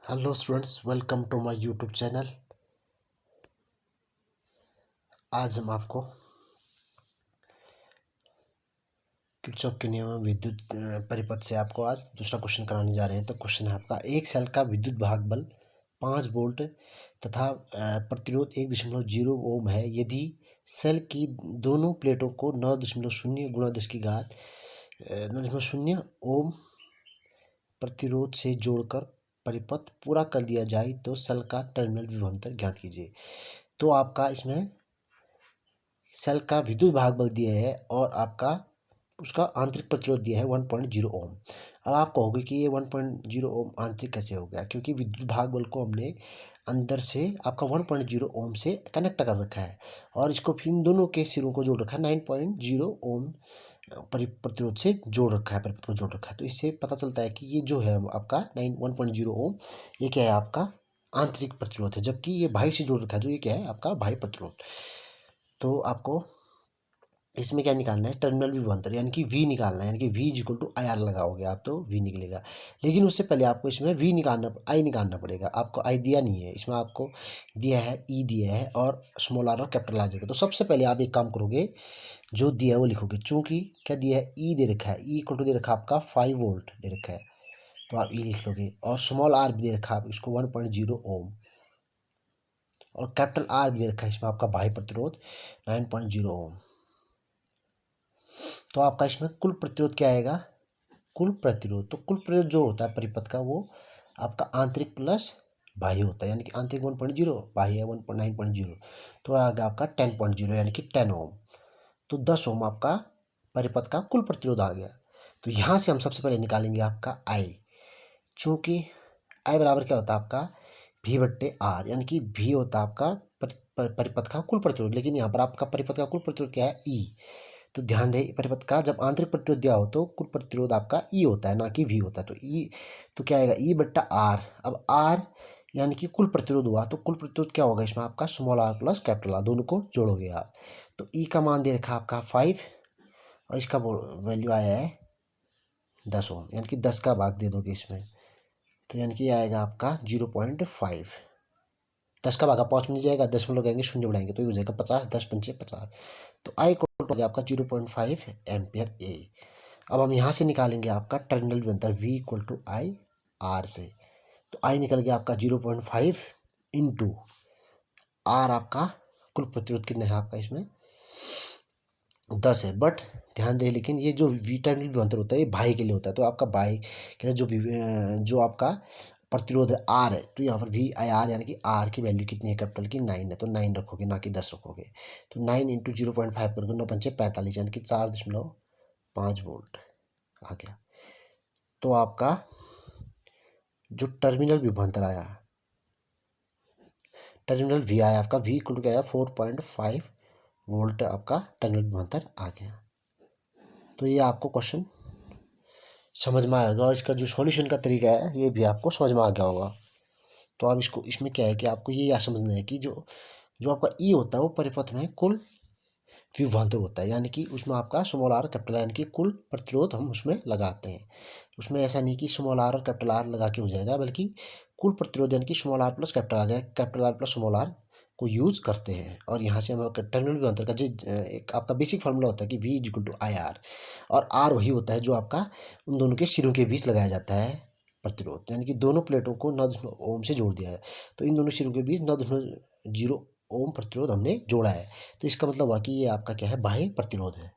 Hello students, welcome to my YouTube channel. आज हम आपको किरचॉफ के नियम विद्युत परिपथ से आपको आज दूसरा क्वेश्चन कराने जा रहे हैं। तो क्वेश्चन है आपका, एक सेल का विद्युत भाग बल 5 वोल्ट तथा प्रतिरोध 1.0 ओम है। यदि सेल की दोनों प्लेटों को 9.0 गुणा 10 ओम प्रतिरोध से जोड़कर परिपथ पूरा कर दिया जाए तो सेल का टर्मिनल विभवांतर ज्ञात कीजिए। तो आपका इसमें सेल का विद्युत भाग बल दिया है और आपका उसका आंतरिक प्रतिरोध दिया है 1.0 ओम। अब आप कहोगे कि ये 1.0 ओम आंतरिक कैसे हो गया, क्योंकि विद्युत भाग बल को हमने अंदर से आपका 1.0 ओम से कनेक्ट कर रखा है और इसको फिर इन दोनों के सिरों को जोड़ रखा है 9.0 ओम प्रतिरोध से जोड़ रखा है, परिपथ को जोड़ रखा है। तो इससे पता चलता है कि ये जो है आपका 1.0 ओम, ये क्या है, आपका आंतरिक प्रतिरोध है, जबकि ये बाह्य से जोड़ रखा है जो ये क्या है, आपका बाह्य प्रतिरोध। तो आपको इसमें क्या निकालना है, टर्मिनल विभवांतर यानी कि V निकालना है, यानी कि V इक्वल टू IR लगाओगे आप तो V निकलेगा। लेकिन उससे पहले आपको इसमें I निकालना पड़ेगा। आपको I दिया नहीं है, इसमें आपको दिया है E दिया है और स्मॉल r और कैपिटल R देगा। तो सबसे पहले आप एक काम करोगे, जो दिया है वो लिखोगे। चूँकि क्या दिया है, E दे रखा है, E इक्वल टू दे रखा है आपका 5 वोल्ट दे रखा है, तो आप E लिख लोगे। और स्मॉल r भी दे रखा है इसको 1.0 ओम, और कैपिटल R भी दे रखा है इसमें आपका बाह्य प्रतिरोध 9.0 ओम। तो आपका इसमें कुल प्रतिरोध क्या आएगा, कुल प्रतिरोध। तो कुल प्रतिरोध जो होता है परिपथ का, वो आपका आंतरिक प्लस बाह्य होता है, यानी कि आंतरिक 1.0, बाह्य 9.0, तो आएगा आपका 10.0 यानी कि 10 ओम। तो 10 ओम आपका परिपथ का कुल प्रतिरोध आ गया। तो यहाँ से हम सबसे पहले निकालेंगे आपका I। चूँकि I बराबर क्या होता है आपका V/R, यानी कि V होता है आपका परिपथ का कुल प्रतिरोध, लेकिन यहाँ पर आपका परिपथ का कुल प्रतिरोध क्या है, E। तो ध्यान रहे, परिपथ का जब आंतरिक प्रतिरोध दिया हो तो कुल प्रतिरोध आपका E होता है, ना कि V होता है। तो E तो क्या आएगा, E/R। अब R यानी कि कुल प्रतिरोध हुआ, तो कुल प्रतिरोध क्या होगा इसमें आपका small r plus capital R, दोनों को जोड़ोगे आप। तो E का मान दे रखा आपका 5 और इसका वैल्यू आया है 10 ओम, यानी कि 10 का भाग दे दोगे इसमें, तो यानी कि आएगा आपका 0.5। 10 का भागा 5 मिल जाएगा, 10 में लगाएंगे, शून्य बढ़ाएंगे तो ये हो जाएगा 50, 10 पंचे 50। तो I इक्वल टू आपका 0.5 एम्पियर A। अब हम यहाँ से निकालेंगे आपका टर्मिनल विभवांतर V इक्वल टू IR से। तो I निकल गया आपका 0.5 इंटू R, आपका कुल प्रतिरोध कितना है आपका इसमें 10 है। बट ध्यान दें, लेकिन ये जो V टर्मिनल विभवांतर होता है ये बाह्य के लिए होता है। तो आपका बाह्य के लिए जो आपका प्रतिरोध है R है, तो यहाँ पर VIR यानी कि R की वैल्यू कितनी है, कैपिटल की 9 है, तो 9 रखोगे, ना कि 10 रखोगे। तो 9 इंटू 0.5 करोगे, 9 पंचे 45, यानी कि 4.5 वोल्ट आ गया। तो आपका जो टर्मिनल विभवांतर आया, टर्मिनल V आया आपका, V इक्वल टू क्या आया 4.5 वोल्ट आपका टर्मिनल विभवांतर आ गया। तो ये आपको क्वेश्चन समझ में आएगा और इसका जो सॉल्यूशन का तरीका है ये भी आपको समझ में आ गया होगा। तो आप इसको, इसमें क्या है कि आपको ये या समझना है कि जो जो आपका E होता है वो परिपथ में कुल विभवांतर होता है, यानी कि उसमें आपका स्मॉल r कैपिटल R यानी कि कुल प्रतिरोध हम उसमें लगाते हैं। उसमें ऐसा नहीं कि स्मॉल r और कैपिटल R लगा के हो जाएगा, बल्कि कुल प्रतिरोध यानी कि small r plus capital R, capital R plus small r को यूज करते हैं। और यहाँ से हम टर्मिनल विभवांतर का जो एक आपका बेसिक फार्मूला होता है कि V इक्वल टू IR, और R वही होता है जो आपका उन दोनों के सिरों के बीच लगाया जाता है प्रतिरोध, यानी कि दोनों प्लेटों को 9 ओम से जोड़ दिया है, तो इन दोनों सिरों के बीच 9.0 ओम प्रतिरोध हमने जोड़ा है। तो इसका मतलब हुआ कि ये आपका क्या है, बाह्य प्रतिरोध है।